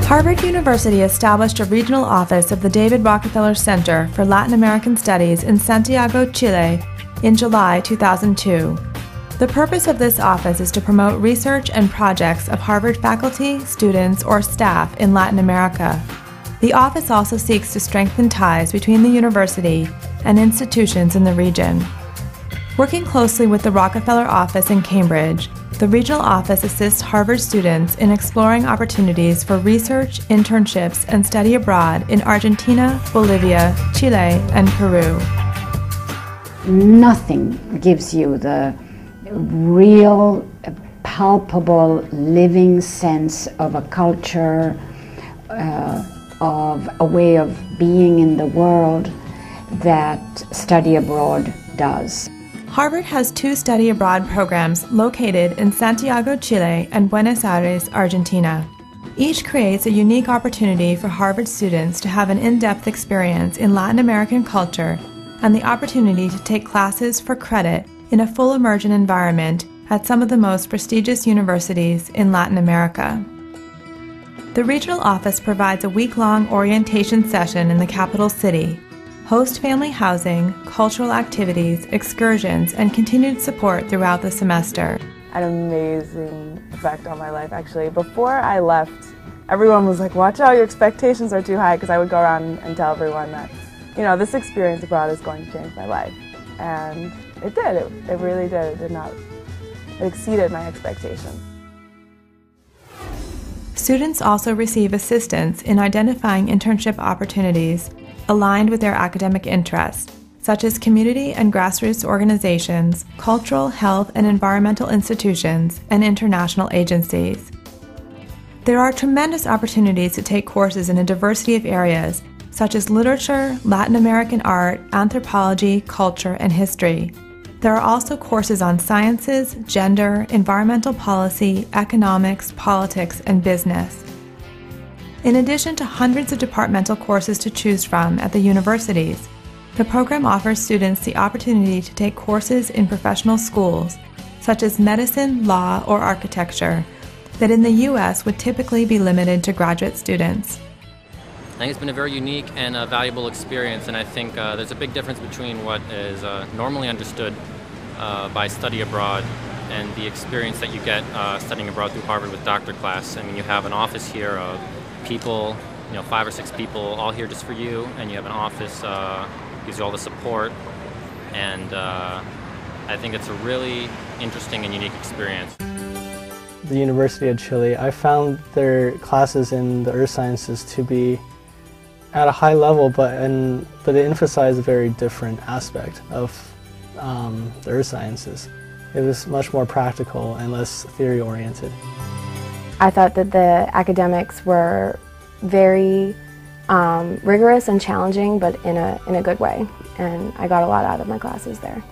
Harvard University established a regional office of the David Rockefeller Center for Latin American Studies in Santiago, Chile, in July 2002. The purpose of this office is to promote research and projects of Harvard faculty, students, or staff in Latin America. The office also seeks to strengthen ties between the university and institutions in the region. Working closely with the Rockefeller office in Cambridge, the regional office assists Harvard students in exploring opportunities for research, internships, and study abroad in Argentina, Bolivia, Chile, and Peru. Nothing gives you the real, palpable, living sense of a culture, of a way of being in the world that study abroad does. Harvard has 2 study abroad programs located in Santiago, Chile and Buenos Aires, Argentina. Each creates a unique opportunity for Harvard students to have an in-depth experience in Latin American culture and the opportunity to take classes for credit in a full immersion environment at some of the most prestigious universities in Latin America. The regional office provides a week-long orientation session in the capital city, host family housing, cultural activities, excursions, and continued support throughout the semester. An amazing effect on my life, actually. Before I left, everyone was like, watch out, your expectations are too high, because I would go around and tell everyone that, you know, this experience abroad is going to change my life. And it did, it really did. It exceeded my expectations. Students also receive assistance in identifying internship opportunities aligned with their academic interests, such as community and grassroots organizations, cultural, health, and environmental institutions, and international agencies. There are tremendous opportunities to take courses in a diversity of areas, such as literature, Latin American art, anthropology, culture, and history. There are also courses on sciences, gender, environmental policy, economics, politics, and business. In addition to hundreds of departmental courses to choose from at the universities, the program offers students the opportunity to take courses in professional schools, such as medicine, law, or architecture, that in the U.S. would typically be limited to graduate students. I think it's been a very unique and valuable experience, and I think there's a big difference between what is normally understood by study abroad and the experience that you get studying abroad through Harvard with doctor class. I mean, you have an office here of people, 5 or 6 people all here just for you, and you have an office gives you all the support, and I think it's a really interesting and unique experience. The University of Chile, I found their classes in the earth sciences to be at a high level, but they emphasize a very different aspect of the earth sciences. It was much more practical and less theory-oriented. I thought that the academics were very rigorous and challenging, but in a good way, and I got a lot out of my classes there.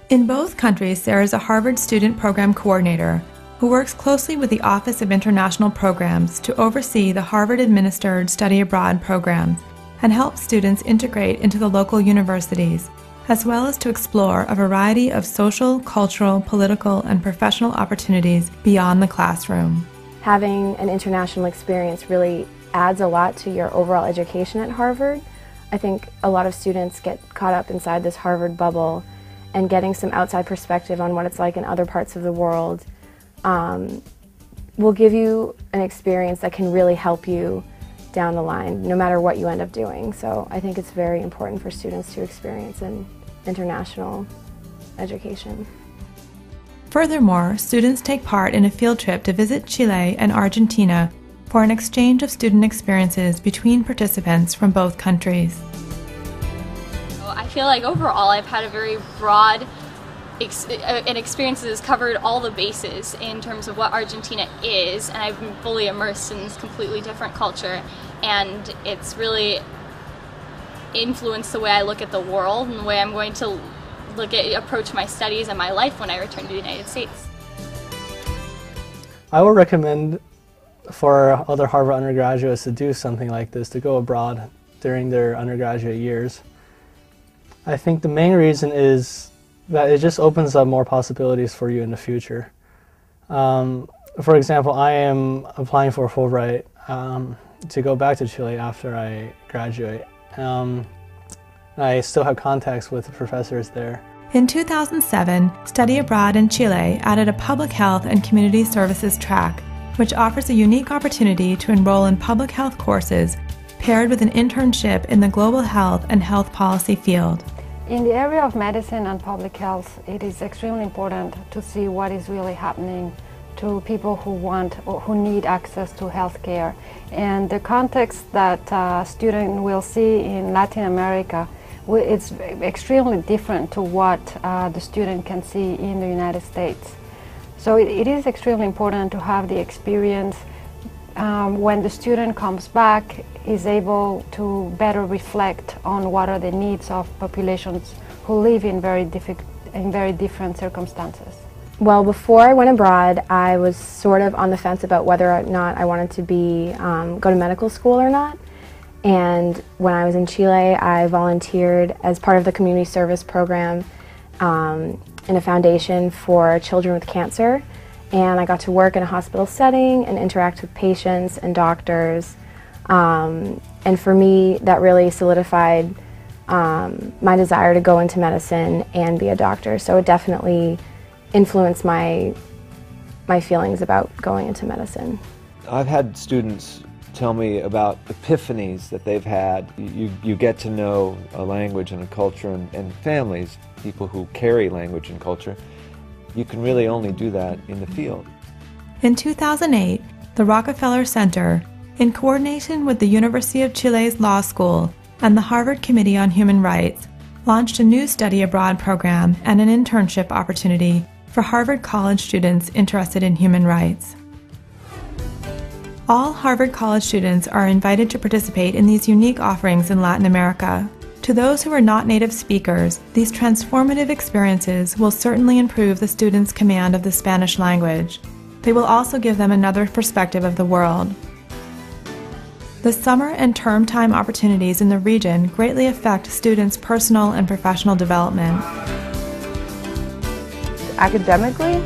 In both countries, there is a Harvard Student Program Coordinator who works closely with the Office of International Programs to oversee the Harvard-administered study abroad programs and help students integrate into the local universities, as well as to explore a variety of social, cultural, political, and professional opportunities beyond the classroom. Having an international experience really adds a lot to your overall education at Harvard. I think a lot of students get caught up inside this Harvard bubble, and getting some outside perspective on what it's like in other parts of the world will give you an experience that can really help you down the line, no matter what you end up doing. So I think it's very important for students to experience an international education. Furthermore, students take part in a field trip to visit Chile and Argentina for an exchange of student experiences between participants from both countries. I feel like overall I've had a very broad experience that has covered all the bases in terms of what Argentina is, and I've been fully immersed in this completely different culture, and it's really influenced the way I look at the world and the way I'm going to approach my studies and my life when I return to the United States. I would recommend for other Harvard undergraduates to do something like this, to go abroad during their undergraduate years. I think the main reason is that it just opens up more possibilities for you in the future. For example, I am applying for Fulbright to go back to Chile after I graduate. I still have contacts with the professors there. In 2007, Study Abroad in Chile added a public health and community services track, which offers a unique opportunity to enroll in public health courses paired with an internship in the global health and health policy field. In the area of medicine and public health, it is extremely important to see what is really happening to people who want or who need access to health care. And the context that a student will see in Latin America, it's extremely different to what the student can see in the United States. So it is extremely important to have the experience when the student comes back, is able to better reflect on what are the needs of populations who live in very different circumstances. Well, before I went abroad, I was sort of on the fence about whether or not I wanted to go to medical school or not. And when I was in Chile, I volunteered as part of the community service program in a foundation for children with cancer. And I got to work in a hospital setting and interact with patients and doctors. And for me, that really solidified my desire to go into medicine and be a doctor. So it definitely influenced my feelings about going into medicine. I've had students tell me about epiphanies that they've had. You get to know a language and a culture and families, people who carry language and culture. You can really only do that in the field. In 2008, the Rockefeller Center, in coordination with the University of Chile's Law School and the Harvard Committee on Human Rights, launched a new study abroad program and an internship opportunity for Harvard College students interested in human rights. All Harvard College students are invited to participate in these unique offerings in Latin America. To those who are not native speakers, these transformative experiences will certainly improve the students' command of the Spanish language. They will also give them another perspective of the world. The summer and term time opportunities in the region greatly affect students' personal and professional development. Academically,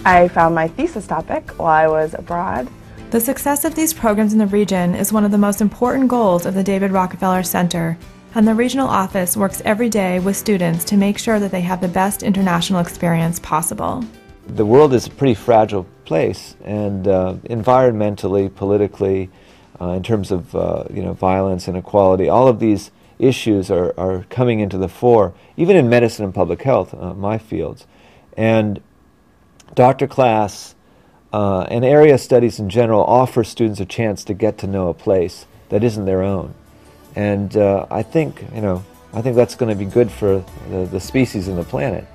I found my thesis topic while I was abroad. The success of these programs in the region is one of the most important goals of the David Rockefeller Center, and the regional office works every day with students to make sure that they have the best international experience possible. The world is a pretty fragile place, and environmentally, politically, in terms of violence, inequality, all of these issues are coming into the fore, even in medicine and public health, my fields. And doctor class and area studies in general offer students a chance to get to know a place that isn't their own. And I think that's going to be good for the species and the planet.